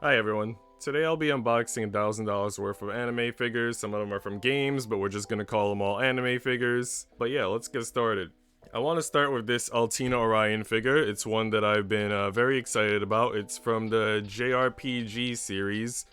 Hi everyone. Today I'll be unboxing $1,000 worth of anime figures. Some of them are from games, but we're just gonna call them all anime figures. But yeah, let's get started. I want to start with this Altina Orion figure. It's one that I've been very excited about. It's from the JRPG series,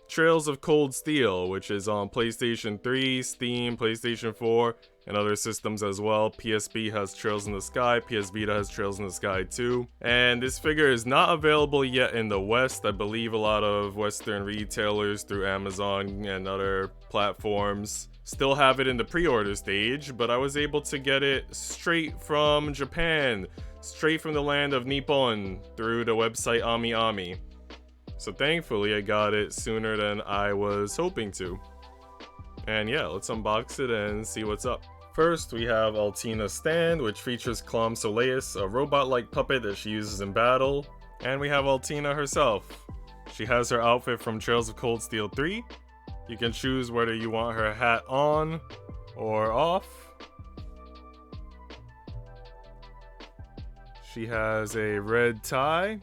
Trails of Cold Steel, which is on PlayStation 3, Steam, PlayStation 4, and other systems as well. PSP has Trails in the Sky, PS Vita has Trails in the Sky too. And this figure is not available yet in the West. I believe a lot of Western retailers through Amazon and other platforms still have it in the pre-order stage, but I was able to get it straight from Japan, straight from the land of Nippon through the website AmiAmi. So thankfully I got it sooner than I was hoping to. And yeah, let's unbox it and see what's up. First, we have Altina's stand, which features Clom Soleus, a robot-like puppet that she uses in battle. And we have Altina herself. She has her outfit from Trails of Cold Steel 3. You can choose whether you want her hat on or off. She has a red tie,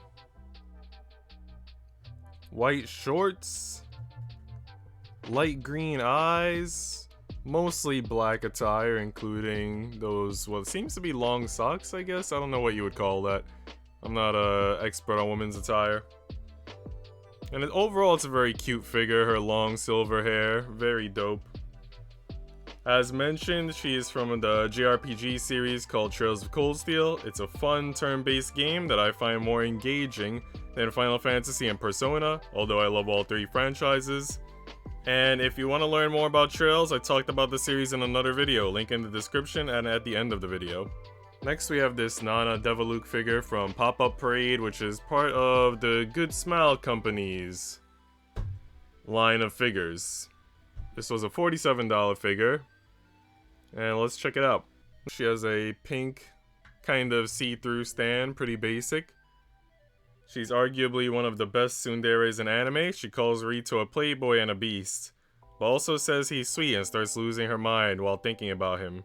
white shorts, light green eyes, mostly black attire, including those, what seems to be long socks, I guess? I don't know what you would call that. I'm not an expert on women's attire. And overall, it's a very cute figure. Her long silver hair, very dope. As mentioned, she is from the JRPG series called Trails of Cold Steel. It's a fun turn-based game that I find more engaging than Final Fantasy and Persona, although I love all three franchises. And if you want to learn more about Trails, I talked about the series in another video, link in the description and at the end of the video. Next we have this Nana Devaluke figure from Pop-Up Parade, which is part of the Good Smile Company's line of figures. This was a $47 figure, and let's check it out. She has a pink kind of see-through stand, pretty basic. She's arguably one of the best tsunderes in anime. She calls Rito a playboy and a beast, but also says he's sweet and starts losing her mind while thinking about him.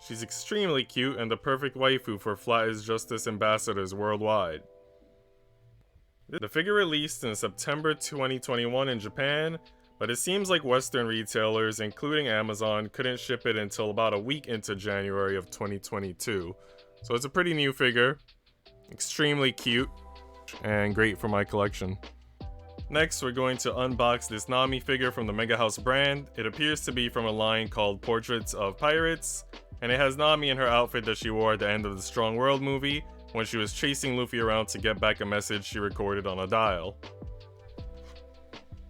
She's extremely cute and the perfect waifu for Flat is Justice ambassadors worldwide. The figure released in September 2021 in Japan, but it seems like Western retailers, including Amazon, couldn't ship it until about a week into January of 2022. So it's a pretty new figure, extremely cute, and great for my collection. Next, we're going to unbox this Nami figure from the Mega House brand. It appears to be from a line called Portraits of Pirates, and it has Nami in her outfit that she wore at the end of the Strong World movie when she was chasing Luffy around to get back a message she recorded on a dial.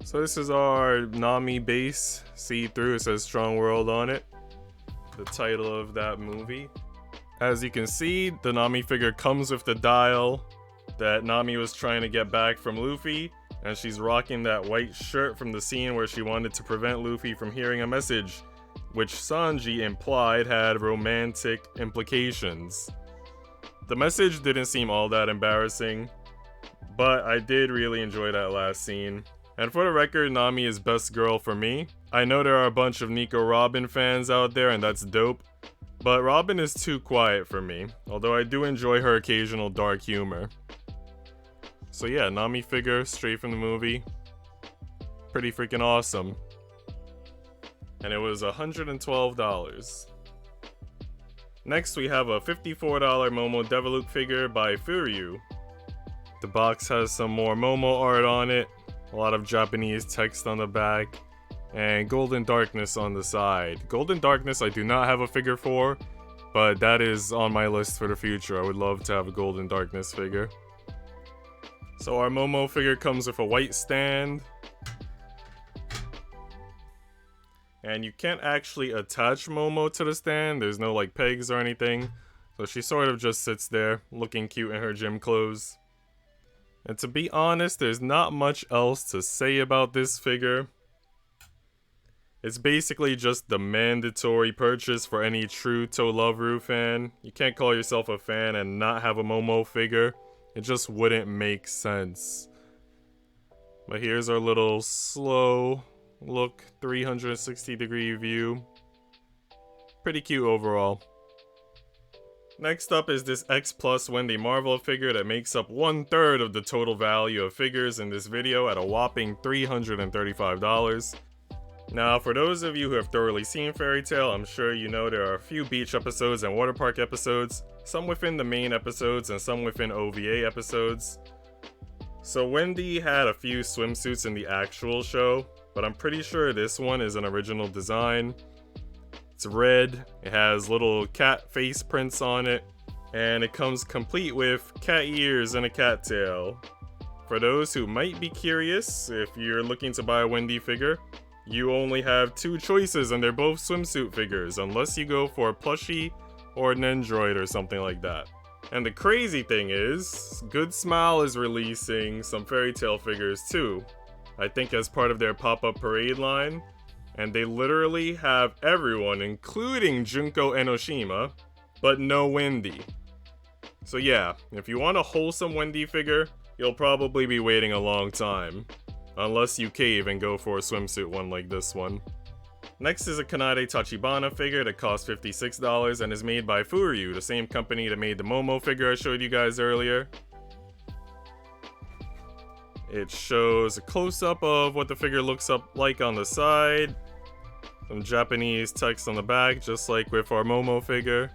So this is our Nami base, see-through, it says Strong World on it, the title of that movie. As you can see, the Nami figure comes with the dial that Nami was trying to get back from Luffy, and she's rocking that white shirt from the scene where she wanted to prevent Luffy from hearing a message, which Sanji implied had romantic implications. The message didn't seem all that embarrassing, but I did really enjoy that last scene. And for the record, Nami is best girl for me. I know there are a bunch of Nico Robin fans out there, and that's dope, but Robin is too quiet for me, although I do enjoy her occasional dark humor. So yeah, Nami figure, straight from the movie. Pretty freaking awesome. And it was $112. Next we have a $54 Momo Devaluke figure by Furyu. The box has some more Momo art on it, a lot of Japanese text on the back, and Golden Darkness on the side. Golden Darkness I do not have a figure for, but that is on my list for the future. I would love to have a Golden Darkness figure. So our Momo figure comes with a white stand, and you can't actually attach Momo to the stand. There's no like pegs or anything, so she sort of just sits there looking cute in her gym clothes. And to be honest, there's not much else to say about this figure. It's basically just the mandatory purchase for any true Toloveru fan. You can't call yourself a fan and not have a Momo figure. It just wouldn't make sense. But here's our little slow look 360-degree view. Pretty cute overall. Next up is this X Plus Wendy Marvel figure that makes up 1/3 of the total value of figures in this video at a whopping $335. Now, for those of you who have thoroughly seen Fairy Tail, I'm sure you know there are a few beach episodes and water park episodes, some within the main episodes and some within OVA episodes. So Wendy had a few swimsuits in the actual show, but I'm pretty sure this one is an original design. It's red, it has little cat face prints on it, and it comes complete with cat ears and a cat tail. For those who might be curious, if you're looking to buy a Wendy figure, you only have 2 choices and they're both swimsuit figures, unless you go for a plushie or an Android or something like that. And the crazy thing is, Good Smile is releasing some Fairy Tail figures too, I think as part of their pop-up parade line. And they literally have everyone, including Junko Enoshima, but no Wendy. So yeah, if you want a wholesome Wendy figure, you'll probably be waiting a long time. Unless you cave and go for a swimsuit one like this one. Next is a Kanade Tachibana figure that costs $56 and is made by Furyu, the same company that made the Momo figure I showed you guys earlier. It shows a close-up of what the figure looks like on the side. Some Japanese text on the back, just like with our Momo figure.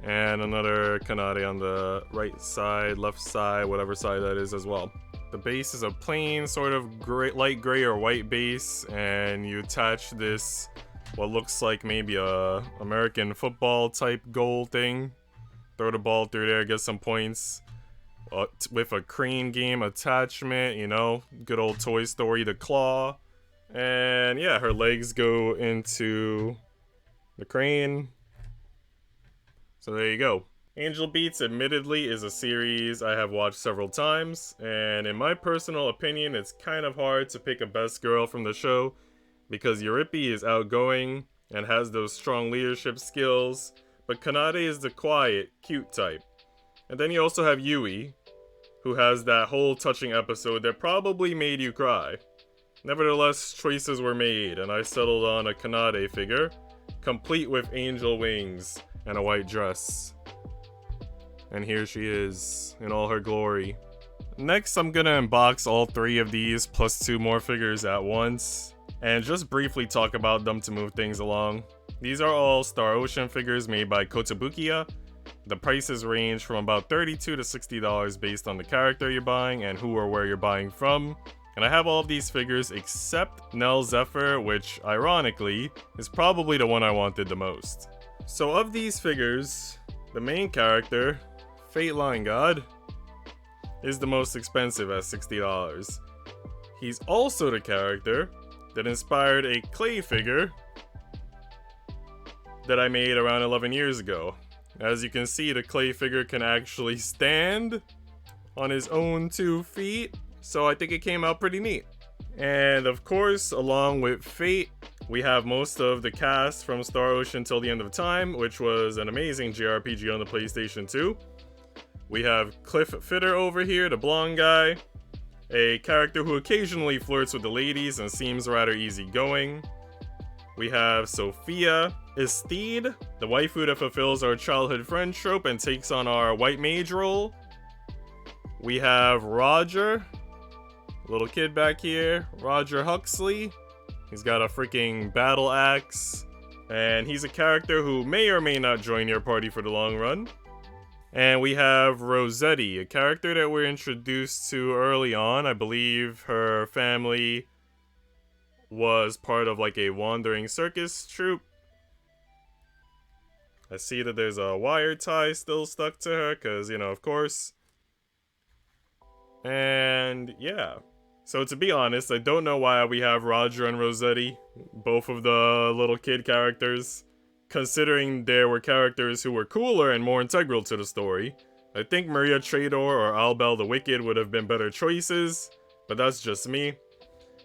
And another Kanade on the right side, left side, whatever side that is as well. The base is a plain sort of light gray or white base, and you attach this, what looks like maybe a American football type goal thing. Throw the ball through there, get some points. With a crane game attachment, you know, good old Toy Story, the claw. And yeah, her legs go into the crane. So there you go. Angel Beats admittedly is a series I have watched several times, and in my personal opinion, it's kind of hard to pick a best girl from the show because Yurippy is outgoing and has those strong leadership skills, but Kanade is the quiet, cute type. And then you also have Yui, who has that whole touching episode that probably made you cry. Nevertheless, choices were made, and I settled on a Kanade figure, complete with angel wings and a white dress. And here she is, in all her glory. Next, I'm gonna unbox all 3 of these, plus 2 more figures at once, and just briefly talk about them to move things along. These are all Star Ocean figures made by Kotobukiya. The prices range from about $32 to $60 based on the character you're buying and who or where you're buying from. And I have all of these figures except Nell Zephyr, which, ironically, is probably the one I wanted the most. So of these figures, the main character, Fate Line God, is the most expensive at $60. He's also the character that inspired a clay figure that I made around 11 years ago. As you can see, the clay figure can actually stand on his own 2 feet, so I think it came out pretty neat. And of course, along with Fate, we have most of the cast from Star Ocean Till the End of Time, which was an amazing JRPG on the PlayStation 2. We have Cliff Fitter over here, the blonde guy, a character who occasionally flirts with the ladies and seems rather easygoing. We have Sophia Estede, the waifu that fulfills our childhood friend trope and takes on our white mage role. We have Roger, little kid back here, Roger Huxley. He's got a freaking battle axe, and he's a character who may or may not join your party for the long run. And we have Rossetti, a character that we're introduced to early on. I believe her family was part of like a wandering circus troupe. I see that there's a wire tie still stuck to her, because, you know, of course. And yeah. So to be honest, I don't know why we have Roger and Rossetti, both of the little kid characters, considering there were characters who were cooler and more integral to the story. I think Maria Trador or Albel the Wicked would have been better choices, but that's just me.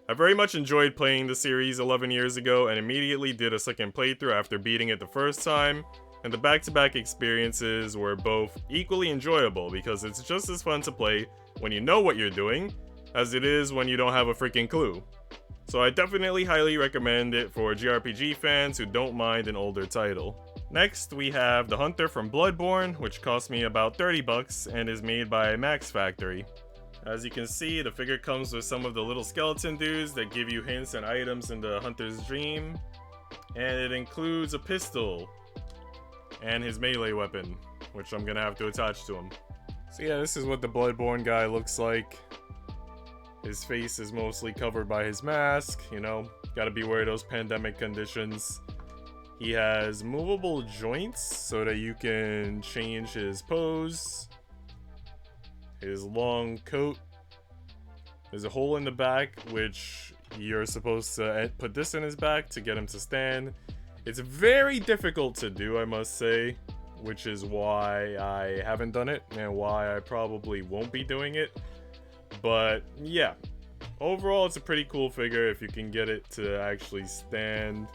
I very much enjoyed playing the series 11 years ago and immediately did a second playthrough after beating it the first time, and the back-to-back experiences were both equally enjoyable because it's just as fun to play when you know what you're doing as it is when you don't have a freaking clue. So I definitely highly recommend it for JRPG fans who don't mind an older title. Next, we have the Hunter from Bloodborne, which cost me about 30 bucks and is made by Max Factory. As you can see, the figure comes with some of the little skeleton dudes that give you hints and items in the Hunter's dream. And it includes a pistol and his melee weapon, which I'm gonna have to attach to him. So yeah, this is what the Bloodborne guy looks like. His face is mostly covered by his mask, you know, gotta beware those pandemic conditions. He has movable joints so that you can change his pose. His long coat. There's a hole in the back, which you're supposed to put this in his back to get him to stand. It's very difficult to do, I must say, which is why I haven't done it and why I probably won't be doing it. But yeah, overall it's a pretty cool figure if you can get it to actually stand,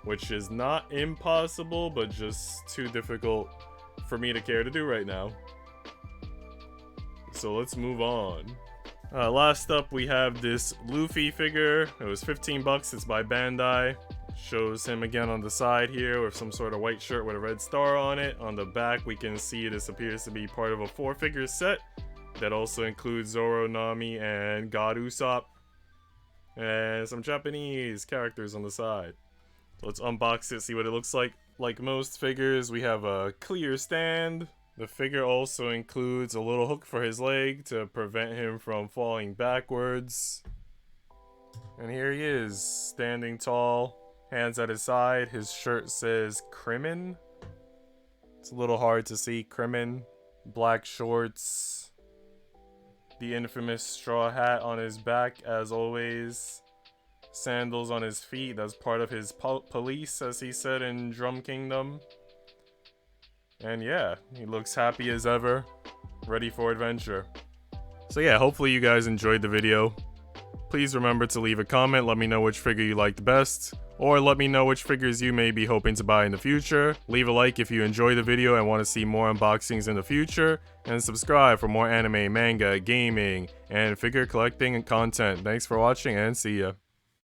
which is not impossible, but just too difficult for me to care to do right now. So let's move on. Last up, we have this Luffy figure. It was 15 bucks. It's by Bandai. Shows him again on the side here with some sort of white shirt with a red star on it. On the back, we can see this appears to be part of a 4-figure set that also includes Zoro, Nami, and God Usopp, and some Japanese characters on the side. Let's unbox it, see what it looks like. Like most figures, we have a clear stand. The figure also includes a little hook for his leg to prevent him from falling backwards. And here he is, standing tall, hands at his side. His shirt says Crimin. It's a little hard to see. Crimin. Black shorts. The infamous straw hat on his back, as always. Sandals on his feet. That's part of his police, as he said in Drum Kingdom. And yeah, he looks happy as ever, ready for adventure. So yeah, hopefully you guys enjoyed the video. Please remember to leave a comment, let me know which figure you liked best, or let me know which figures you may be hoping to buy in the future. Leave a like if you enjoyed the video and want to see more unboxings in the future, and subscribe for more anime, manga, gaming, and figure collecting content. Thanks for watching and see ya.